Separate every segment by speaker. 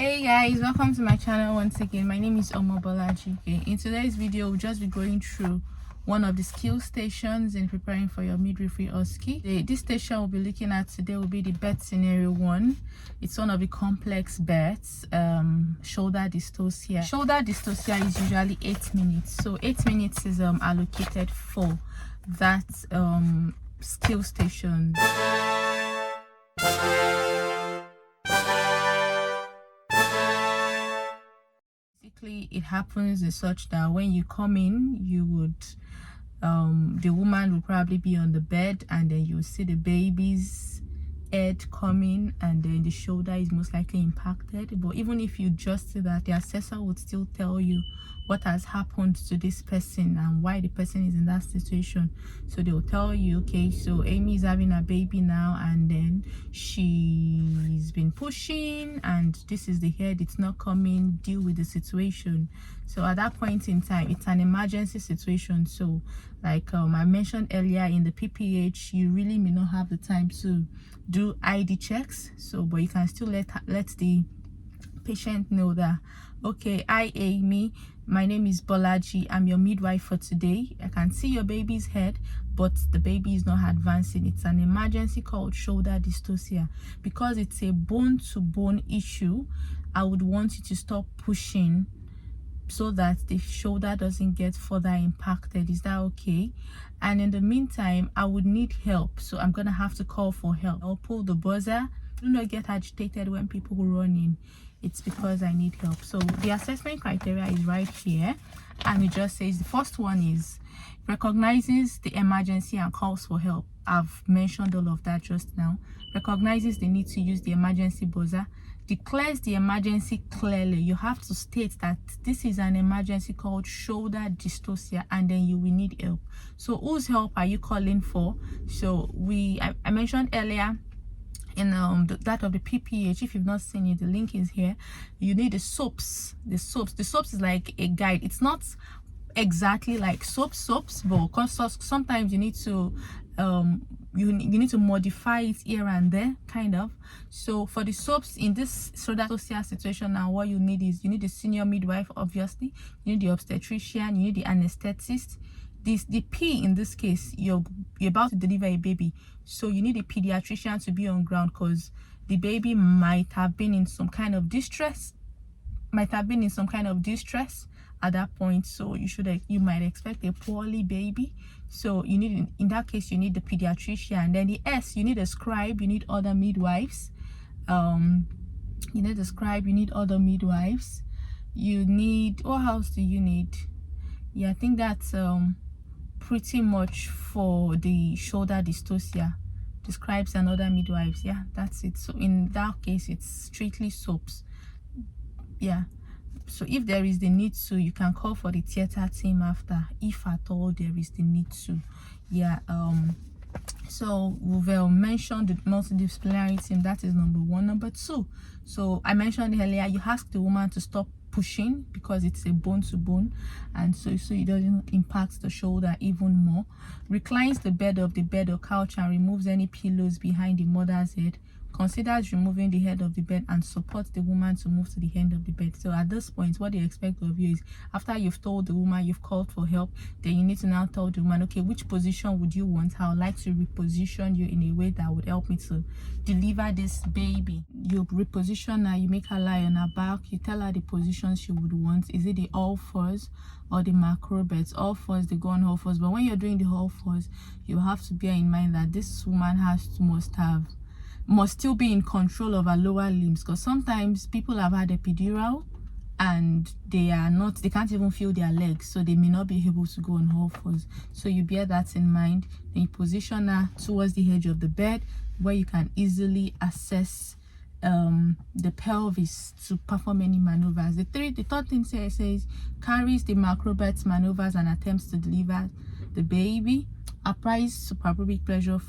Speaker 1: Hey guys, welcome to my channel once again. My name is Omobeejay. In today's video, we'll just be going through one of the skill stations in preparing for your midwifery OSCE. This station we'll be looking at today will be the birth scenario 1. It's one of the complex births, shoulder dystocia. Shoulder dystocia is usually 8 minutes, so 8 minutes is allocated for that skill station. It happens as such that when you come in, you would the woman will probably be on the bed, and then you will see the baby's head coming, and then the shoulder is most likely impacted. But even if you just see that, the assessor would still tell you what has happened to this person and why the person is in that situation. So they'll tell you, okay, so Amy is having a baby now, and then she's been pushing, and this is the head, it's not coming, deal with the situation. So at that point in time, it's an emergency situation. So like I mentioned earlier, in the PPH, you really may not have the time to do ID checks, so but you can still let the patient know that, okay, hi Amy, my name is Bolaji, I'm your midwife for today. I can see your baby's head, but the baby is not advancing. It's an emergency called shoulder dystocia. Because it's a bone-to-bone issue, I would want you to stop pushing so that the shoulder doesn't get further impacted. Is that okay? And in the meantime, I would need help, so I'm gonna have to call for help. I'll pull the buzzer. Do not get agitated when people run in. It's because I need help. So the assessment criteria is right here, and it just says the first one is recognizes the emergency and calls for help. I've mentioned all of that just now. Recognizes the need to use the emergency buzzer. Declares the emergency clearly. You have to state that this is an emergency called shoulder dystocia, and then you will need help. So whose help are you calling for? So I mentioned earlier in that of the PPH, if you've not seen it, the link is here. You need the soaps. The soaps is like a guide. It's not exactly like soaps, but sometimes you need to you need to modify it here and there, kind of. So for the soaps in this shoulder dystocia situation now, what you need is, you need the senior midwife, obviously, you need the obstetrician, you need the anesthetist. The P in this case, you're about to deliver a baby, so you need a pediatrician to be on ground, because the baby might have been in some kind of distress at that point. So you might expect a poorly baby, so you need, in that case, you need the pediatrician. Then the S, you need a scribe, you need other midwives. You need a scribe, you need other midwives. You need, what else do you need? Yeah, I think that's pretty much for the shoulder dystocia. The scribes and other midwives. Yeah, that's it. So in that case, it's strictly soaps. Yeah, so if there is the need to, you can call for the theater team after, if at all there is the need to. Yeah, so we've mentioned the multidisciplinary team. That is number 1. Number 2, so I mentioned earlier, you ask the woman to stop pushing because it's a bone-to-bone, and so it doesn't impact the shoulder even more. Reclines the bed of the bed or couch and removes any pillows behind the mother's head. Considers removing the head of the bed and supports the woman to move to the end of the bed. So at this point, what they expect of you is, after you've told the woman, you've called for help, then you need to now tell the woman, okay, which position would you want? I would like to reposition you in a way that would help me to deliver this baby. You reposition her, you make her lie on her back, you tell her the position she would want. Is it the all fours or the macro beds? All fours, they go on all fours. But when you're doing the all fours, you have to bear in mind that this woman must still be in control of her lower limbs, because sometimes people have had epidural and they can't even feel their legs, so they may not be able to go on all fours. So you bear that in mind. Then you position her towards the edge of the bed, where you can easily access the pelvis to perform any maneuvers. The third thing says carries the macrobirth maneuvers and attempts to deliver the baby. Applies suprapubic pressure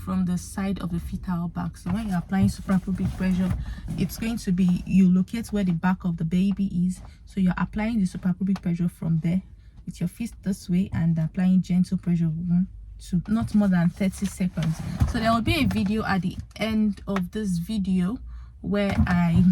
Speaker 1: from the side of the fetal back. So when you're applying suprapubic pressure, it's going to be, you locate where the back of the baby is, so you're applying the suprapubic pressure from there with your fist this way, and applying gentle pressure to not more than 30 seconds. So there will be a video at the end of this video where I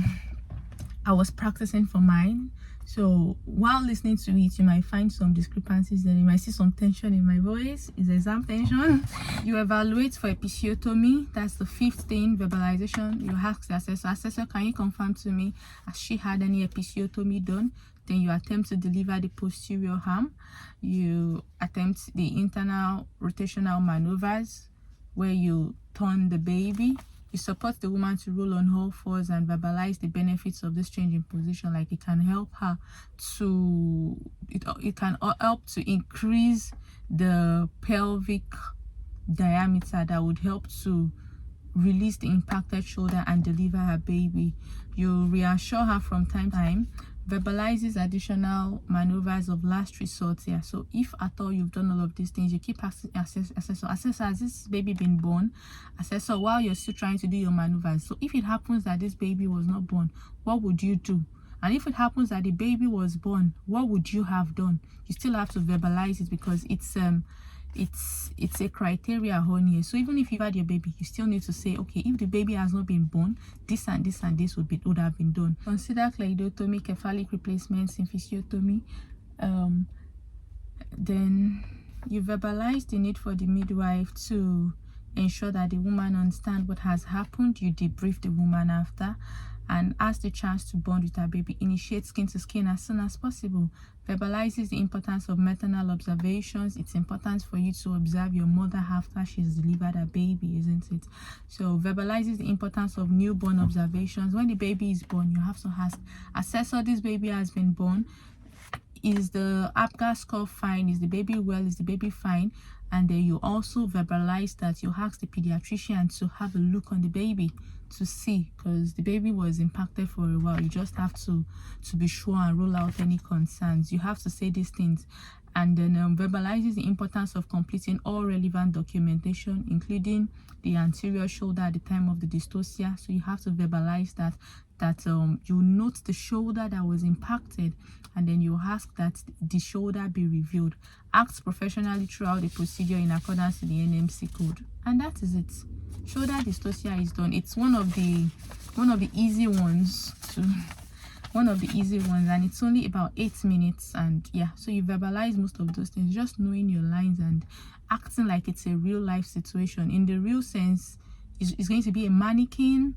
Speaker 1: I was practicing for mine. So while listening to it, you might find some discrepancies and you might see some tension in my voice. Is exam tension. You evaluate for episiotomy. That's the 5th thing, verbalization. You ask the assessor, can you confirm to me, has she had any episiotomy done? Then you attempt to deliver the posterior arm. You attempt the internal rotational maneuvers where you turn the baby. You support the woman to roll on all fours and verbalize the benefits of this change in position. Like it can help her to, it can help to increase the pelvic diameter that would help to release the impacted shoulder and deliver her baby. You reassure her from time to time, verbalizes additional maneuvers of last resort here. So if at all you've done all of these things, you keep asking assessor, has this baby been born? Assessor, while you're still trying to do your maneuvers. So if it happens that this baby was not born, what would you do? And if it happens that the baby was born, what would you have done? You still have to verbalize it because it's a criteria on here. So even if you've had your baby, you still need to say, okay, if the baby has not been born, this and this and this would have been done. Consider cleidotomy, cephalic replacement, symphysiotomy. Then you verbalize the need for the midwife to ensure that the woman understands what has happened. You debrief the woman after and ask the chance to bond with her baby. Initiate skin to skin as soon as possible. Verbalizes the importance of maternal observations. It's important for you to observe your mother after she's delivered her baby, isn't it? So verbalizes the importance of newborn observations. When the baby is born, you have to ask, assessor, this baby has been born. Is the APGAR score fine? Is the baby well? Is the baby fine? And then you also verbalize that you ask the pediatrician to have a look on the baby to see, because the baby was impacted for a while. You just have to be sure and rule out any concerns. You have to say these things. And then verbalizes the importance of completing all relevant documentation, including the anterior shoulder at the time of the dystocia. So you have to verbalize that you note the shoulder that was impacted, and then you ask that the shoulder be reviewed. Act professionally throughout the procedure in accordance with the NMC code, and that is it. Shoulder dystocia is done. It's one of the easy ones and it's only about 8 minutes. And yeah, so you verbalize most of those things, just knowing your lines and acting like it's a real life situation. In the real sense, it's going to be a mannequin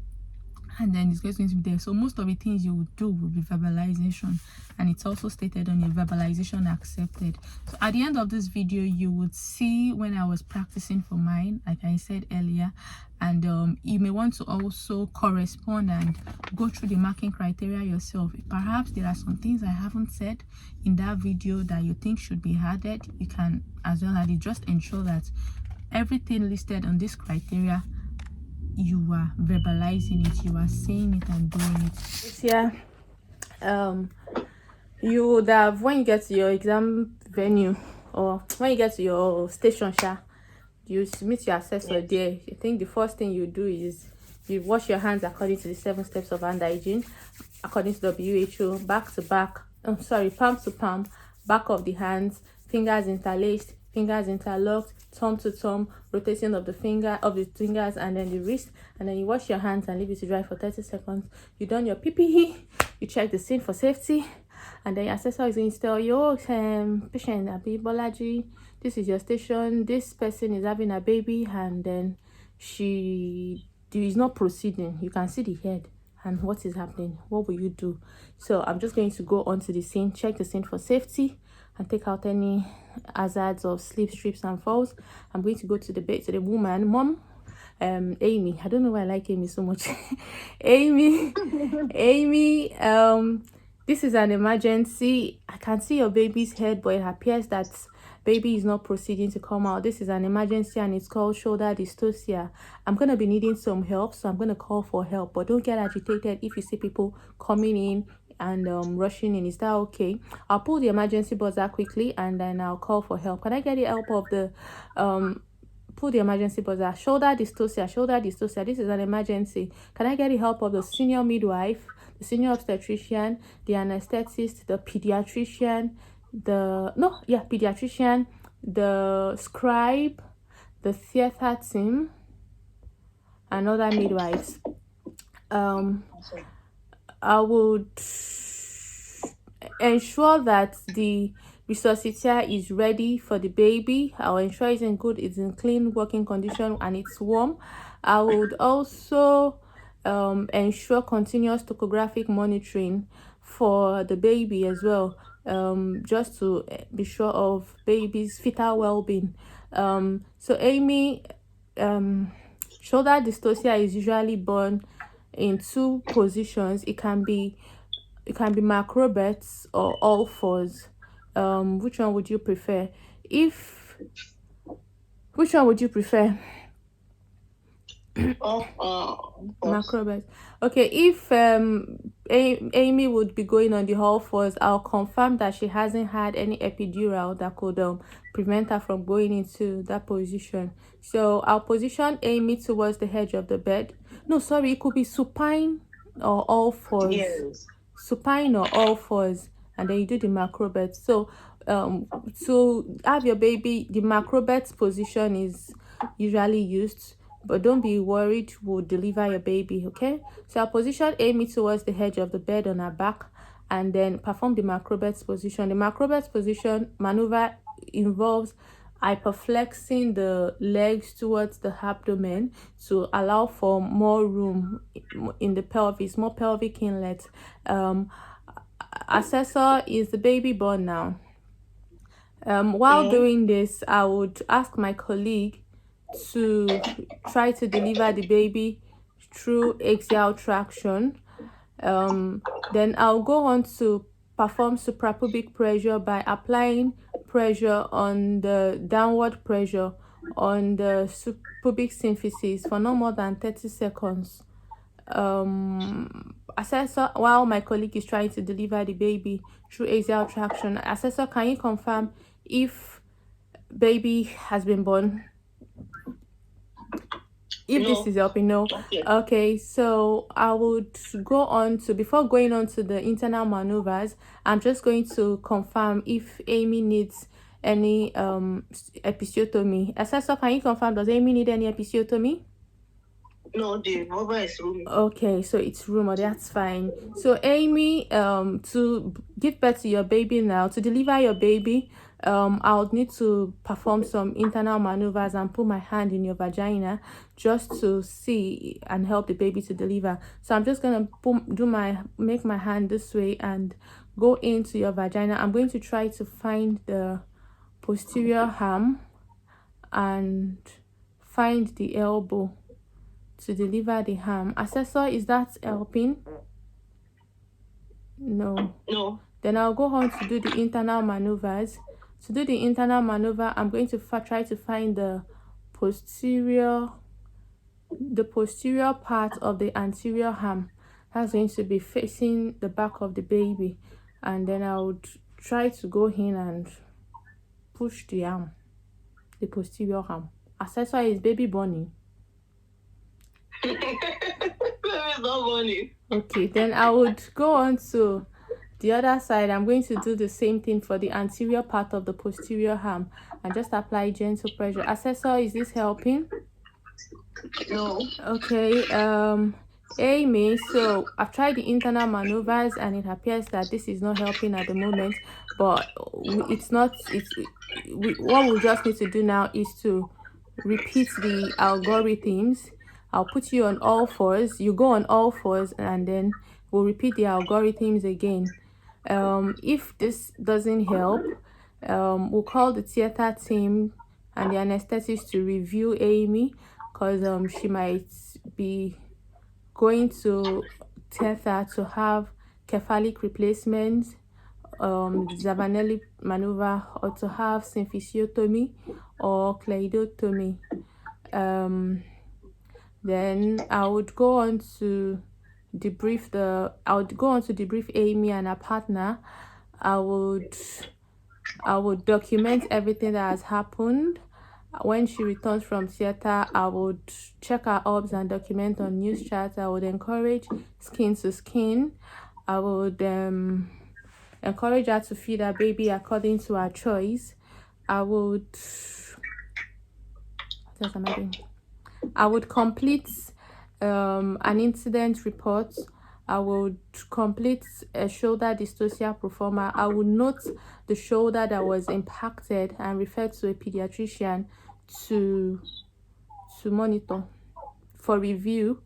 Speaker 1: and then it's going to be there. So most of the things you would do will be verbalization, and it's also stated on your verbalization accepted. So at the end of this video, you would see when I was practicing for mine, like I said earlier, and you may want to also correspond and go through the marking criteria yourself. Perhaps there are some things I haven't said in that video that you think should be added. You can as well add it. Just ensure that everything listed on this criteria, you are verbalizing it, you are saying it and doing it. Yeah, you would have, when you get to your exam venue or when you get to your station, you submit your assessor there. I think the first thing you do is you wash your hands according to the 7 steps of hand hygiene, according to WHO, back to back, palm to palm, back of the hands, fingers interlaced, fingers interlocked, thumb to thumb, rotation of the fingers and then the wrist, and then you wash your hands and leave it to dry for 30 seconds. You done your PPE, you check the scene for safety, and then your assessor is going to tell you, patient Abi Bolaji, this is your station, this person is having a baby, and then she is not proceeding. You can see the head and what is happening. What will you do? So I'm just going to go onto the scene, check the scene for safety, and take out any hazards of slip, strips and falls. I'm going to go to the woman, mom, Amy. I don't know why I like Amy so much. Amy, this is an emergency. I can see your baby's head, but it appears that baby is not proceeding to come out. This is an emergency and it's called shoulder dystocia. I'm going to be needing some help, so I'm going to call for help, but don't get agitated if you see people coming in and rushing in. Is that okay? I'll pull the emergency buzzer quickly and then I'll call for help. Can I get the help of the pull the emergency buzzer? Shoulder dystocia, this is an emergency. Can I get the help of the senior midwife, the senior obstetrician, the anesthetist, the pediatrician, pediatrician, the scribe, the theater team, and other midwives? I would ensure that the resuscitator is ready for the baby. I'll ensure it's in clean working condition and it's warm. I would also ensure continuous topographic monitoring for the baby as well, just to be sure of baby's fetal well-being. So Amy, shoulder dystocia is usually born in two positions. It can be macrobets or all fours. Which one would you prefer? Which one would you prefer? Macrobets. Okay, if Amy would be going on the all fours, I'll confirm that she hasn't had any epidural that could prevent her from going into that position. So I'll position Amy towards the edge of the bed. No, sorry, it could be supine or all fours.
Speaker 2: Yes.
Speaker 1: Supine or all fours, and then you do the macrobet. So to have your baby, the macrobet position is usually used, but don't be worried, we'll deliver your baby. Okay, so I'll position Amy towards the edge of the bed on her back and then perform the macrobet position. The macrobet position maneuver involves hyperflexing the legs towards the abdomen to allow for more room in the pelvis, more pelvic inlet. Assessor, is the baby born now? While doing this, I would ask my colleague to try to deliver the baby through axial traction. Then I'll go on to perform suprapubic pressure by applying pressure on the downward pressure on the pubic symphysis for no more than 30 seconds. Assessor, while my colleague is trying to deliver the baby through axial traction, assessor, can you confirm if baby has been born? If
Speaker 2: No.
Speaker 1: this is helping, no.
Speaker 2: Okay.
Speaker 1: Okay, so I would go on to, before going on to the internal maneuvers, I'm just going to confirm if Amy needs any episiotomy. Assessor, can you confirm, does Amy need any episiotomy?
Speaker 2: No, the mother is room.
Speaker 1: Okay, so it's rumor, that's fine. So Amy, to give birth to your baby now, to deliver your baby, I'll need to perform some internal maneuvers and put my hand in your vagina just to see and help the baby to deliver. So I'm just gonna make my hand this way and go into your vagina. I'm going to try to find the posterior arm and find the elbow to deliver the ham. Assessor, is that helping? No. Then I'll go on to do the internal maneuvers. To do the internal maneuver, I'm going to try to find the posterior part of the anterior ham. That's going to be facing the back of the baby, and then I would try to go in and push the arm, the posterior arm. Assessor, is baby born? Okay, then I would go on to the other side. I'm going to do the same thing for the anterior part of the posterior arm and just apply gentle pressure. Assessor, is this helping?
Speaker 2: No.
Speaker 1: Okay, Amy, so I've tried the internal maneuvers and it appears that this is not helping at the moment, but what we just need to do now is to repeat the algorithms. I'll put you on all fours, you go on all fours, and then we'll repeat the algorithms again. If this doesn't help, we'll call the theater team and the anesthetist to review Amy, because she might be going to theater to have cephalic replacement, Zavanelli maneuver, or to have symphysiotomy or cleidotomy. Then I would go on to debrief Amy and her partner. I would document everything that has happened. When she returns from theater, I would check her obs and document on news chats. I would encourage skin to skin. I would encourage her to feed her baby according to her choice. I would complete an incident report. I would complete a shoulder dystocia proforma. I would note the shoulder that was impacted and refer to a pediatrician to monitor for review.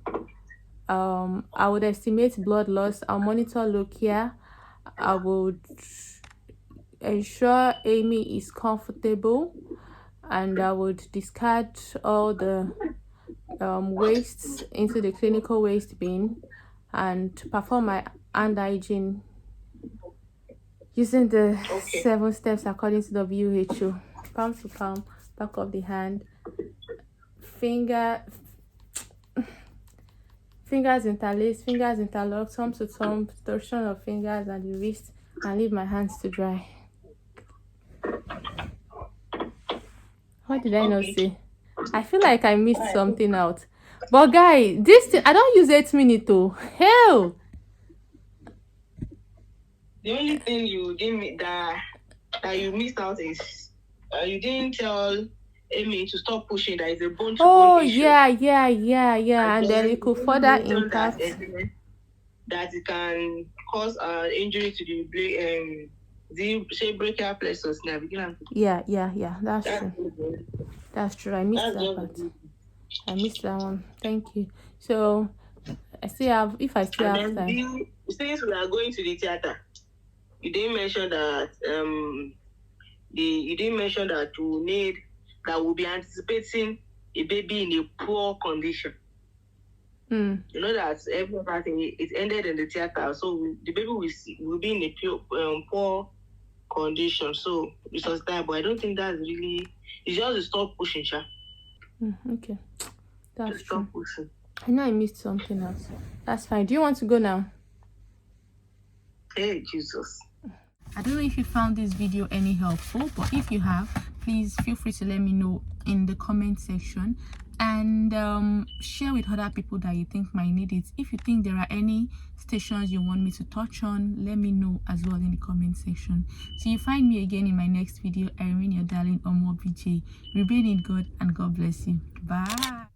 Speaker 1: I would estimate blood loss. I'll monitor lochia. I would ensure Amy is comfortable, and I would discard all the wastes into the clinical waste bin and perform my hand hygiene using the 7 steps according to the WHO. Palm to palm, back of the hand, fingers interlaced, fingers interlocked, thumb to thumb, torsion of fingers and the wrist, and leave my hands to dry. What did I not say? I feel like I missed something out. But guy, this thing, I don't use 8 minutes though. Hell!
Speaker 2: The only thing you didn't that you missed out is you didn't tell Amy to stop pushing. That is a bone to bone issue.
Speaker 1: Yeah. And then it could further impact.
Speaker 2: That it can cause injury to the brachial plexus.
Speaker 1: Yeah. That's true. That's true. I missed that part. I missed that one. Thank you. So I still have, if I still have time.
Speaker 2: Since we are going to the theater, you didn't mention that we'll be anticipating a baby in a poor condition. You know that everything it ended in the theater, so the baby will be in a poor condition. So it was that, but I don't think that's really. It's just to stop pushing, Sha.
Speaker 1: Okay, that's
Speaker 2: Stop
Speaker 1: true.
Speaker 2: pushing.
Speaker 1: I know I missed something else. That's fine. Do you want to go now?
Speaker 2: Hey, Jesus.
Speaker 1: I don't know if you found this video any helpful, but if you have, please feel free to let me know in the comment section, and share with other people that you think might need it. If you think there are any stations you want me to touch on, let me know as well in the comment section. So you find me again in my next video. I remain your darling Omobeejay. Remain in God, and God bless you. Bye.